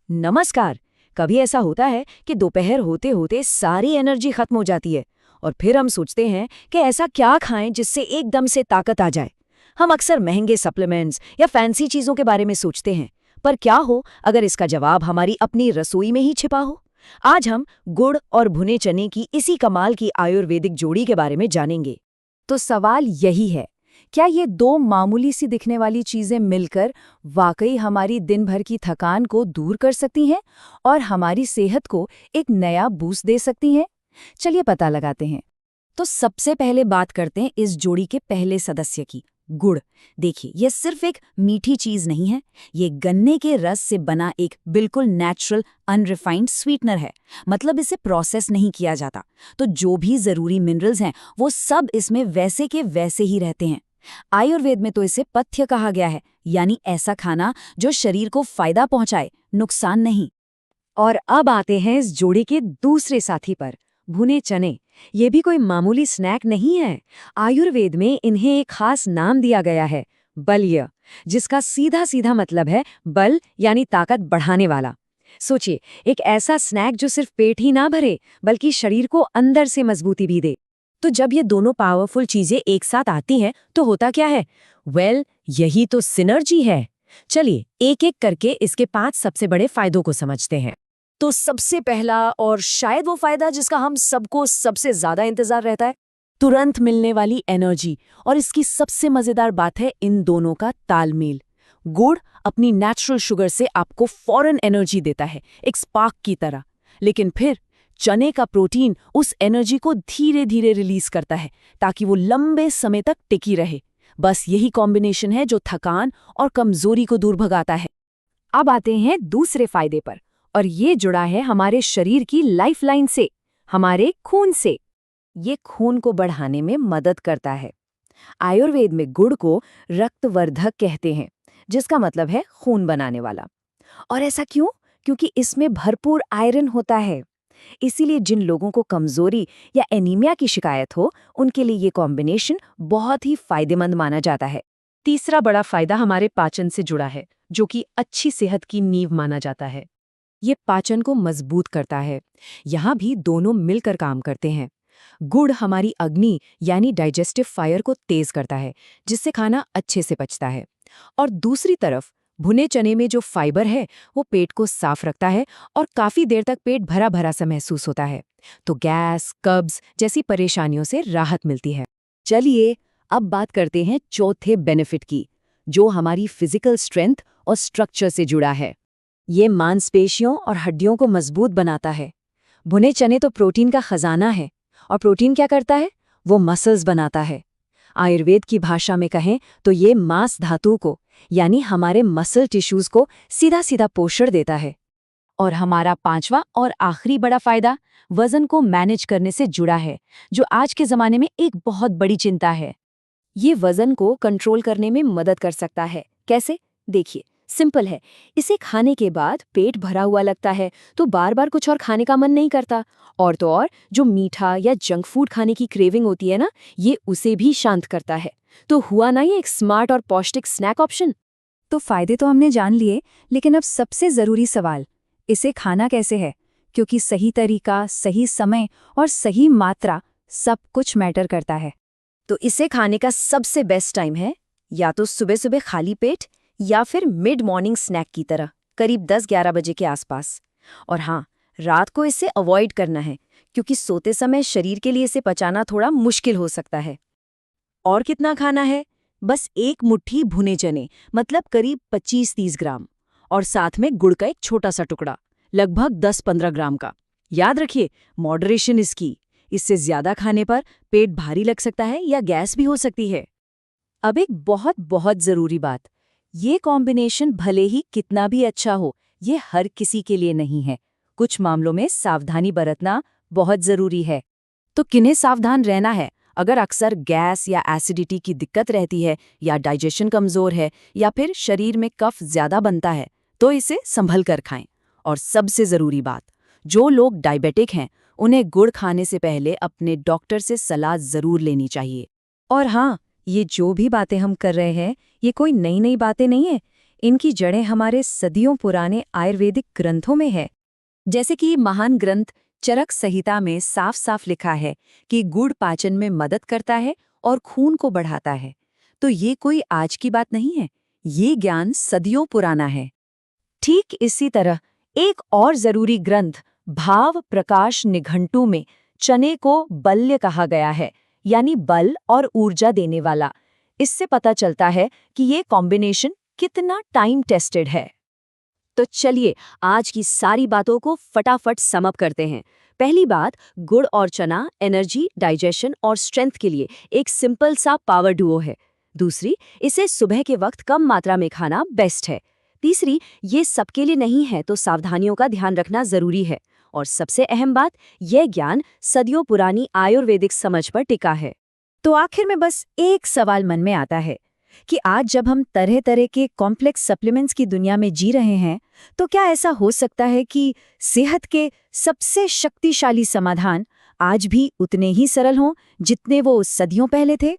नमस्कार। कभी ऐसा होता है कि दोपहर होते होते सारी एनर्जी खत्म हो जाती है और फिर हम सोचते हैं कि ऐसा क्या खाएं जिससे एकदम से ताकत आ जाए। हम अक्सर महंगे सप्लीमेंट्स या फैंसी चीजों के बारे में सोचते हैं, पर क्या हो अगर इसका जवाब हमारी अपनी रसोई में ही छिपा हो। आज हम गुड़ और भुने चने की इसी कमाल की आयुर्वेदिक जोड़ी के बारे में जानेंगे। तो सवाल यही है, क्या ये दो मामूली सी दिखने वाली चीजें मिलकर वाकई हमारी दिन भर की थकान को दूर कर सकती हैं और हमारी सेहत को एक नया बूस्ट दे सकती हैं? चलिए पता लगाते हैं। तो सबसे पहले बात करते हैं इस जोड़ी के पहले सदस्य की, गुड़। देखिए, यह सिर्फ एक मीठी चीज नहीं है, ये गन्ने के रस से बना एक बिल्कुल नेचुरल अनरिफाइंड स्वीटनर है। मतलब इसे प्रोसेस नहीं किया जाता, तो जो भी जरूरी मिनरल्स हैं वो सब इसमें वैसे के वैसे ही रहते हैं। आयुर्वेद में तो इसे पथ्य कहा गया है, यानी ऐसा खाना जो शरीर को फायदा पहुंचाए, नुकसान नहीं। और अब आते हैं इस जोड़ी के दूसरे साथी पर, भुने चने। ये भी कोई मामूली स्नैक नहीं है। आयुर्वेद में इन्हें एक खास नाम दिया गया है, बल्य, जिसका सीधा सीधा मतलब है बल यानी ताकत बढ़ाने वाला। सोचिए, एक ऐसा स्नैक जो सिर्फ पेट ही ना भरे बल्कि शरीर को अंदर से मजबूती भी दे। तो जब ये दोनों पावरफुल चीजें एक साथ आती हैं तो होता क्या है? यही तो सिनर्जी है। चलिए एक एक करके इसके 5 सबसे बड़े फायदों को समझते हैं। तो सबसे पहला, और शायद वो फायदा जिसका हम सबको सबसे ज्यादा इंतजार रहता है, तुरंत मिलने वाली एनर्जी। और इसकी सबसे मजेदार बात है इन दोनों का तालमेल। गुड़ अपनी नेचुरल शुगर से आपको फौरन एनर्जी देता है, एक स्पार्क की तरह। लेकिन फिर चने का प्रोटीन उस एनर्जी को धीरे धीरे रिलीज करता है ताकि वो लंबे समय तक टिकी रहे। बस यही कॉम्बिनेशन है जो थकान और कमजोरी को दूर भगाता है। अब आते हैं दूसरे फायदे पर, और ये जुड़ा है हमारे शरीर की लाइफलाइन से, हमारे खून से। ये खून को बढ़ाने में मदद करता है। आयुर्वेद में गुड़ को रक्तवर्धक कहते हैं, जिसका मतलब है खून बनाने वाला। और ऐसा क्यों? क्योंकि इसमें भरपूर आयरन होता है। इसीलिए जिन लोगों को कमजोरी या एनीमिया की शिकायत हो, उनके लिए ये कॉम्बिनेशन बहुत ही फायदेमंद माना जाता है। तीसरा बड़ा फायदा हमारे पाचन से जुड़ा है, जो कि अच्छी सेहत की नींव माना जाता है। ये पाचन को मजबूत करता है। यहाँ भी दोनों मिलकर काम करते हैं। गुड़ हमारी अग्नि यानी डाइजेस्टिव फायर को तेज करता है, जिससे खाना अच्छे से पचता है। और दूसरी तरफ भुने चने में जो फाइबर है वो पेट को साफ रखता है और काफी देर तक पेट भरा भरा सा महसूस होता है। तो गैस, कब्ज जैसी परेशानियों से राहत मिलती है। चलिए अब बात करते हैं चौथे बेनिफिट की, जो हमारी फिजिकल स्ट्रेंथ और स्ट्रक्चर से जुड़ा है। ये मांसपेशियों और हड्डियों को मजबूत बनाता है। भुने चने तो प्रोटीन का खजाना है, और प्रोटीन क्या करता है? वो मसल्स बनाता है। आयुर्वेद की भाषा में कहें तो ये मांस धातु को, यानी हमारे मसल टिश्यूज को सीधा सीधा पोषण देता है। और हमारा पांचवा और आखिरी बड़ा फायदा वजन को मैनेज करने से जुड़ा है, जो आज के जमाने में एक बहुत बड़ी चिंता है। ये वजन को कंट्रोल करने में मदद कर सकता है। कैसे? देखिए, सिंपल है। इसे खाने के बाद पेट भरा हुआ लगता है तो बार बार कुछ और खाने का मन नहीं करता। और तो और जो मीठा या जंक फूड खाने की क्रेविंग होती है ना, ये उसे भी शांत करता है। तो हुआ ना ये एक स्मार्ट और पौष्टिक स्नैक ऑप्शन। तो फायदे तो हमने जान लिए, लेकिन अब सबसे जरूरी सवाल, इसे खाना कैसे है? क्योंकि सही तरीका, सही समय और सही मात्रा सब कुछ मैटर करता है। तो इसे खाने का सबसे बेस्ट टाइम है या तो सुबह सुबह खाली पेट, या फिर मिड मॉर्निंग स्नैक की तरह करीब 10-11 बजे के आसपास। और हाँ, रात को इसे अवॉइड करना है, क्योंकि सोते समय शरीर के लिए इसे पचाना थोड़ा मुश्किल हो सकता है। और कितना खाना है? बस एक मुट्ठी भुने चने, मतलब करीब 25-30 ग्राम, और साथ में गुड़ का एक छोटा सा टुकड़ा, लगभग 10-15 ग्राम का। याद रखिए, मॉडरेशन इसकी। इससे ज्यादा खाने पर पेट भारी लग सकता है या गैस भी हो सकती है। अब एक बहुत बहुत जरूरी बात, ये कॉम्बिनेशन भले ही कितना भी अच्छा हो, ये हर किसी के लिए नहीं है। कुछ मामलों में सावधानी बरतना बहुत जरूरी है। तो किन्हें सावधान रहना है? अगर अक्सर गैस या एसिडिटी की दिक्कत रहती है, या डाइजेशन कमजोर है, या फिर शरीर में कफ ज्यादा बनता है, तो इसे संभल कर खाएं। और सबसे जरूरी बात, जो लोग डायबिटिक हैं उन्हें गुड़ खाने से पहले अपने डॉक्टर से सलाह जरूर लेनी चाहिए। और हाँ, ये जो भी बातें हम कर रहे हैं, ये कोई नई नई बातें नहीं है। इनकी जड़ें हमारे सदियों पुराने आयुर्वेदिक ग्रंथों में है। जैसे कि महान ग्रंथ चरक संहिता में साफ साफ लिखा है कि गुड़ पाचन में मदद करता है और खून को बढ़ाता है। तो ये कोई आज की बात नहीं है, ये ज्ञान सदियों पुराना है। ठीक इसी तरह एक और जरूरी ग्रंथ भाव प्रकाश निघंटु में चने को बल्य कहा गया है, यानी बल और ऊर्जा देने वाला। इससे पता चलता है कि ये कॉम्बिनेशन कितना टाइम टेस्टेड है। तो चलिए आज की सारी बातों को फटाफट सम अप करते हैं। पहली बात, गुड़ और चना एनर्जी, डाइजेशन और स्ट्रेंथ के लिए एक सिंपल सा पावर डुओ है। दूसरी, इसे सुबह के वक्त कम मात्रा में खाना बेस्ट है। तीसरी, ये सबके लिए नहीं है तो सावधानियों का ध्यान रखना जरूरी है। और सबसे अहम बात, यह ज्ञान सदियों पुरानी आयुर्वेदिक समझ पर टिका है। तो आखिर में बस एक सवाल मन में आता है कि आज जब हम तरह तरह के कॉम्प्लेक्स सप्लीमेंट्स की दुनिया में जी रहे हैं, तो क्या ऐसा हो सकता है कि सेहत के सबसे शक्तिशाली समाधान आज भी उतने ही सरल हों जितने वो सदियों पहले थे?